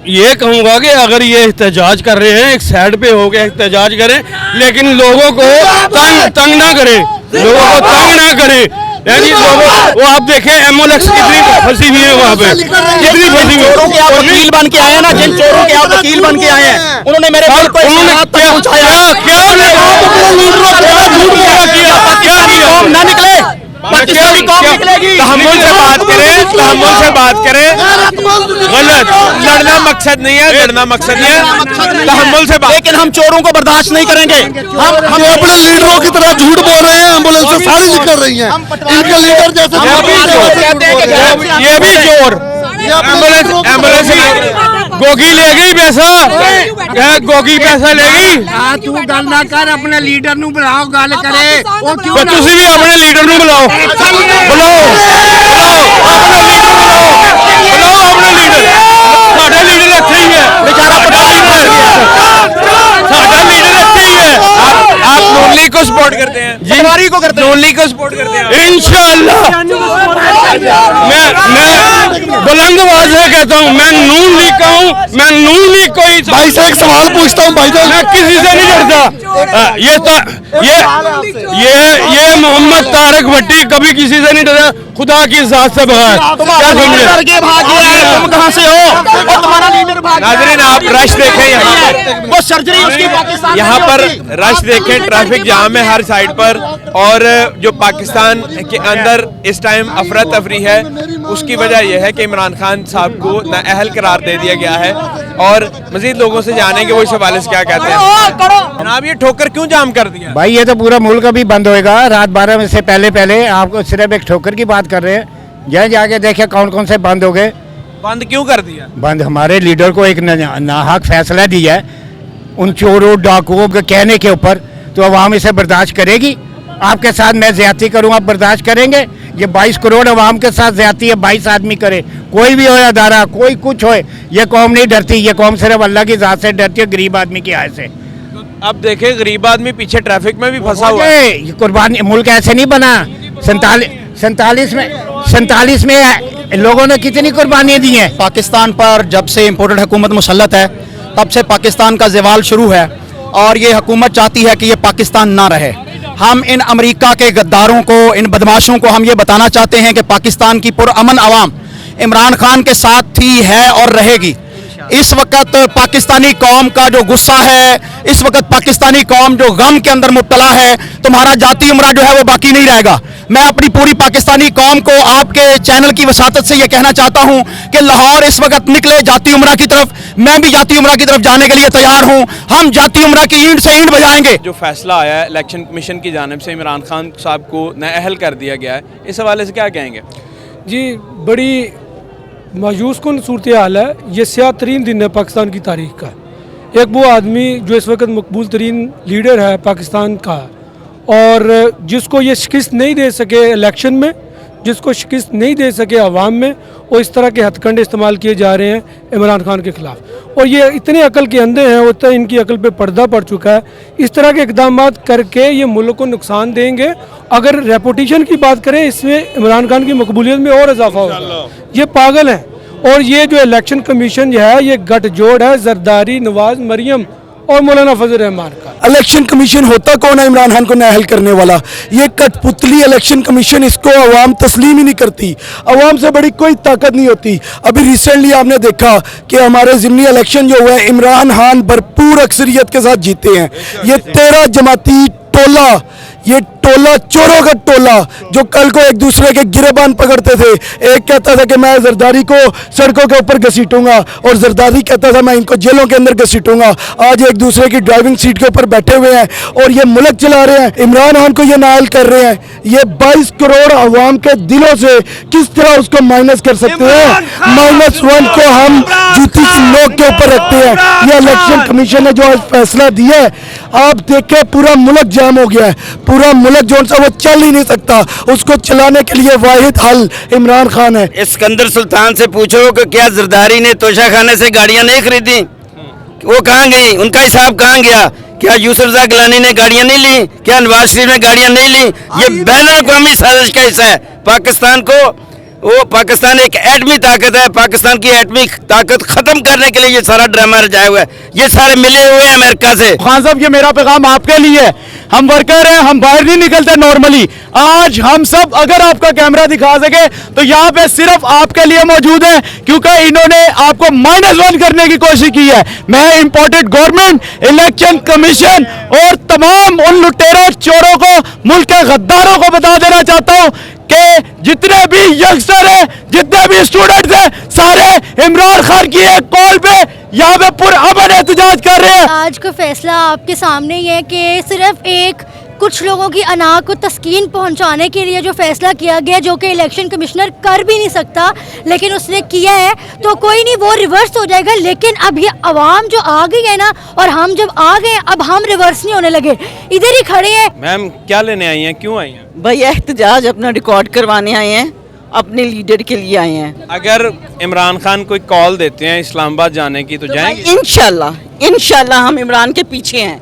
ये कहूँगा कि अगर ये एहतजाज कर रहे हैं एक साइड पे हो गए एहतजाज करें, लेकिन लोगों को तंग ना करें, लोगों को तंग ना करें। यानी लोगों वो आप देखें एमओएलएक्स कितनी फंसी हुई है वहाँ पे, कितनी फंसी हुई। चोरों के आप वकील बन के आए हैं ना, जिन चोरों के आप वकील बन के आए हैं, उन्होंने मेरे दिल को ना निकले, पाकिस्तानी कौम निकलेगी। तहम्मुल से बात करें, तहम्मुल से बात करें। गलत, लड़ना मकसद नहीं है, लड़ना मकसद नहीं है, तहम्मुल से बात। लेकिन हम चोरों को बर्दाश्त नहीं करेंगे। हम अपने लीडरों की तरह झूठ बोल रहे हैं, एम्बुलेंस से सारी निकल रही हैं, इनके लीडर जैसे ये भी चोर एम्बुलेंस गोगी ले गई पैसा, गोगी पैसा ले गई। तू गल ना कर, अपने लीडर नु बुलाओ, गल करे। तुसी भी अपने लीडर नु बुलाओ, बुलाओ अपने लीडर बुलाओ, बुलाओ अपने लीडर। साडा लीडर ਇੱਥੇ ही है, बेचारा पटाखी मार गया। साडा लीडर ਇੱਥੇ ही है। आप नून लीग को सपोर्ट करते हैं? पटवारी को करते हैं, नून लीग को सपोर्ट करते हैं? इंशाअल्लाह मैं बुलंद आवाज से कहता हूँ, मैं नून लीग का हूँ, मैं नून लीग को ही। भाई से एक सवाल पूछता हूँ भाई, मैं किसी से नहीं डरता। ये मोहम्मद तारिक भट्टी कभी किसी से नहीं डरा, खुदा की जात से बगैर। क्या समझे? तुम कहाँ से हो? और तुम्हारा लीडर भाग गया। नाज़रीन आप रश देखें, यहाँ पर वो सर्जरी उसकी पाकिस्तान यहाँ पर रश देखें, ट्रैफिक जाम है हर साइड पर। और जो पाकिस्तान के अंदर इस टाइम अफरा तफरी है, उसकी वजह यह है कि इमरान खान साहब को नाअहल करार दे दिया गया है। और मजीद लोगों से जानेंगे वो इस हवाले से क्या कहते हैं। जनाब ये ठोकर क्यों जाम कर दिया? भाई ये तो पूरा मुल्क अभी बंद होएगा। रात 12 बजे से पहले आपको सिर्फ एक ठोकर की बात कर रहे हैं। जहाँ जाके देखे कौन कौन से बंद हो गए। बंद क्यों कर दिया? बंद हमारे लीडर को एक नाहक फैसला दिया है उन चोरों डाकुओं के कहने के ऊपर, तो अवाम इसे बर्दाश्त करेगी? आपके साथ मैं ज्यादती करूँ, आप बर्दाश्त करेंगे? ये 22 करोड़ अवाम के साथ ज्यादती है, 22 आदमी करे, कोई भी हो अदारा, कोई कुछ हो, ये कौम नहीं डरती। ये कौम सिर्फ अल्लाह की जात से डरती है, गरीब आदमी की आय से। अब देखे गरीब आदमी पीछे ट्रैफिक में भी फंसा हुआ है। ये कुर्बानी, मुल्क ऐसे नहीं बना। 47 में लोगों ने कितनी कुर्बानियां दी हैं। पाकिस्तान पर जब से इम्पोर्टेड हुकूमत मुसल्लत है, तब से पाकिस्तान का ज़वाल शुरू है। और ये हुकूमत चाहती है कि ये पाकिस्तान ना रहे। हम इन अमेरिका के गद्दारों को, इन बदमाशों को हम ये बताना चाहते हैं कि पाकिस्तान की पुरअमन आवाम इमरान खान के साथ थी, है और रहेगी। इस वक्त पाकिस्तानी कौम का जो गुस्सा है, इस वक्त पाकिस्तानी कौम जो गम के अंदर मुब्तला है, तुम्हारा जाती उम्रा जो है वो बाकी नहीं रहेगा। मैं अपनी पूरी पाकिस्तानी कौम को आपके चैनल की वसातत से ये कहना चाहता हूँ कि लाहौर इस वक्त निकले जाती उम्रा की तरफ। मैं भी जाती उम्रा की तरफ जाने के लिए तैयार हूँ। हम जाती उम्रा की ईंट से ईंट बजाएंगे। जो फैसला आया है इलेक्शन कमीशन की जानिब से, इमरान खान साहब को नाअहल कर दिया गया है, इस हवाले से क्या कहेंगे? जी बड़ी मायूस कुन सूरत हाल है। ये स्याह तरीन दिन है पाकिस्तान की तारीख का। एक वो आदमी जो इस वक्त मकबूल तरीन लीडर है पाकिस्तान का, और जिसको ये शिकस्त नहीं दे सके इलेक्शन में, जिसको शिकस्त नहीं दे सके आवाम में, और इस तरह के हथकंडे इस्तेमाल किए जा रहे हैं इमरान खान के ख़िलाफ़। और ये इतने अकल के अंधे हैं, उतना इनकी अकल पे पर्दा पड़ चुका है। इस तरह के इक़दाम करके ये मुल्क को नुकसान देंगे। अगर रेपुटेशन की बात करें, इसमें इमरान खान की मकबूलियत में और इजाफा होगा। ये पागल हैं। और ये जो इलेक्शन कमीशन जो है, ये गठजोड़ है जरदारी, नवाज मरियम और मौलाना फजल रहमान का। इलेक्शन कमीशन होता कौन है इमरान खान को नाअहल करने वाला? ये कठपुतली इलेक्शन कमीशन, इसको अवाम तस्लीम ही नहीं करती। अवाम से बड़ी कोई ताकत नहीं होती। अभी रिसेंटली आपने देखा कि हमारे ज़िमनी इलेक्शन जो हुआ है, इमरान खान भरपूर अक्सरियत के साथ जीते हैं। ये 13 जमाती टोला, ये टोला चोरों का टोला जो कल को एक दूसरे के गिरेबान पकड़ते थे। एक कहता था कि मैं जरदारी को सड़कों के ऊपर घसीटूंगा, और जरदारी कहता था मैं इनको जेलों के अंदर घसीटूंगा। आज एक दूसरे की ड्राइविंग सीट के ऊपर बैठे हुए हैं और ये मुल्क चला रहे हैं। इमरान खान को ये नाअहल कर रहे हैं। ये 22 करोड़ अवाम के दिलों से किस तरह उसको माइनस कर सकते हैं? -1 को हम जूती की नोक के ऊपर रखते हैं। ये इलेक्शन कमीशन ने जो आज फैसला दिया है, आप देखें पूरा मुल्क जाम हो गया है। पूरा मुल्क जो सा वो चल ही नहीं सकता। उसको चलाने के लिए वाहिद हल इमरान खान है। इस्कंदर सुल्तान से पूछो कि क्या जरदारी ने तोशा खाने से गाड़ियां नहीं खरीदी? वो कहाँ गई? उनका हिसाब कहाँ गया? क्या यूसुफ रज़ा गिलानी ने गाड़ियां नहीं ली? क्या नवाज शरीफ ने गाड़ियां नहीं ली? ये बैनुल अक़वामी साजिश का हिस्सा है। पाकिस्तान को वो पाकिस्तान एक एटमी ताकत है, पाकिस्तान की एटमी ताकत खत्म करने के लिए ये सारा ड्रामा रचाया हुआ है, ये सारे मिले हुए हैं अमेरिका से। खान साहब, ये मेरा पैगाम आपके लिए है। हम वर्कर हैं, हम बाहर नहीं निकलते नॉर्मली। आज हम सब, अगर आपका कैमरा दिखा सके तो यहाँ पे सिर्फ आपके लिए मौजूद है, क्योंकि इन्होंने आपको -1 करने की कोशिश की है। मैं इंपोर्टेड गवर्नमेंट, इलेक्शन कमीशन और तमाम उन लुटेरों चोरों को, मुल्क के गद्दारों को बता देना चाहता हूँ कि जितने भी यंगस्टर हैं, जितने भी स्टूडेंट्स हैं, सारे इमरान खान की एक कॉल पे यहाँ पे पुरअमन एहतजाज कर रहे हैं। आज का फैसला आपके सामने ही है कि सिर्फ एक कुछ लोगों की अना को तस्कीन पहुंचाने के लिए जो फैसला किया गया, जो कि इलेक्शन कमिश्नर कर भी नहीं सकता, लेकिन उसने किया है, तो कोई नहीं, वो रिवर्स हो जाएगा। लेकिन अब ये आवाम जो आ गई है ना, और हम जब आ गए, अब हम रिवर्स नहीं होने लगे, इधर ही खड़े हैं। मैम क्या लेने आई हैं, क्यों आई हैं? भाई एहतजाज अपना रिकॉर्ड करवाने आए हैं, अपने लीडर के लिए आए हैं। अगर इमरान खान कोई कॉल देते हैं इस्लामाबाद जाने की तो जाएंगे? इंशाल्लाह हम इमरान के पीछे हैं।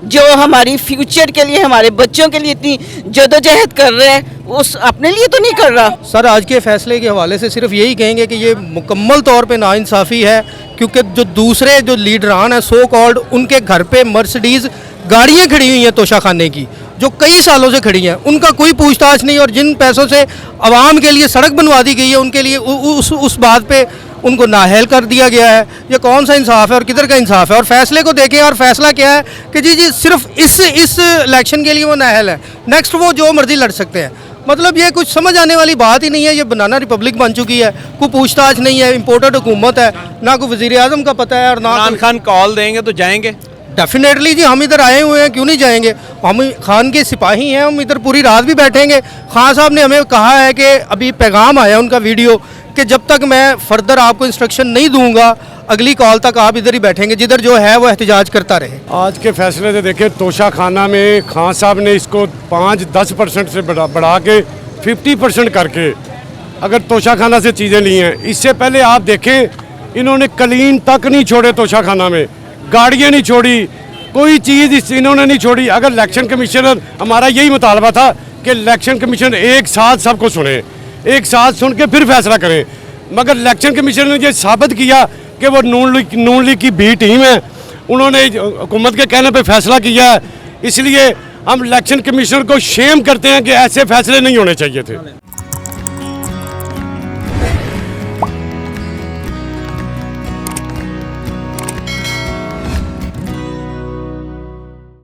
जो हमारी फ्यूचर के लिए, हमारे बच्चों के लिए इतनी जदोजहद कर रहे हैं, उस अपने लिए तो नहीं कर रहा। सर, आज के फैसले के हवाले से सिर्फ यही कहेंगे कि ये मुकम्मल तौर पे नाइंसाफ़ी है, क्योंकि जो दूसरे जो लीडरान हैं सो कॉल्ड, उनके घर पे मर्सिडीज़ गाड़ियाँ खड़ी हुई हैं तोशाखाने की, जो कई सालों से खड़ी हैं, उनका कोई पूछताछ नहीं। और जिन पैसों से आवाम के लिए सड़क बनवा दी गई है, उनके लिए उस बात पे उनको नाअहल कर दिया गया है। ये कौन सा इंसाफ है और किधर का इंसाफ है? और फैसले को देखें, और फैसला क्या है कि जी सिर्फ इस इलेक्शन के लिए वो नाअहल है, नेक्स्ट वो जो मर्जी लड़ सकते हैं। मतलब ये कुछ समझ आने वाली बात ही नहीं है। ये बनाना रिपब्लिक बन चुकी है, कोई पूछताछ नहीं है, इम्पोर्टेड हुकूमत है, ना कोई वज़ीर आज़म का पता है और ना इमरान खान कॉल देंगे तो जाएंगे? डेफिनेटली जी, हम इधर आए हुए हैं, क्यों नहीं जाएंगे? हम खान के सिपाही हैं, हम इधर पूरी रात भी बैठेंगे। खान साहब ने हमें कहा है कि अभी पैगाम आया उनका वीडियो, कि जब तक मैं फर्दर आपको इंस्ट्रक्शन नहीं दूंगा, अगली कॉल तक आप इधर ही बैठेंगे, जिधर जो है वो एहतजाज करता रहे। आज के फैसले से देखें, तोशाखाना में खान साहब ने इसको 5-10% से बढ़ा के 50% करके अगर तोशाखाना से चीज़ें ली हैं। इससे पहले आप देखें, इन्होंने कलीन तक नहीं छोड़े तोशाखाना में, गाड़ियाँ नहीं छोड़ी, कोई चीज़ इन्होंने नहीं छोड़ी। अगर इलेक्शन कमिश्नर, हमारा यही मुतालबा था कि इलेक्शन कमीशन एक साथ सबको सुने, एक साथ सुन के फिर फैसला करें, मगर इलेक्शन कमीशन ने ये साबित किया कि वो नून लीग की बी टीम है, उन्होंने हुकूमत के कहने पे फैसला किया है। इसलिए हम इलेक्शन कमीशन को शेम करते हैं कि ऐसे फैसले नहीं होने चाहिए थे।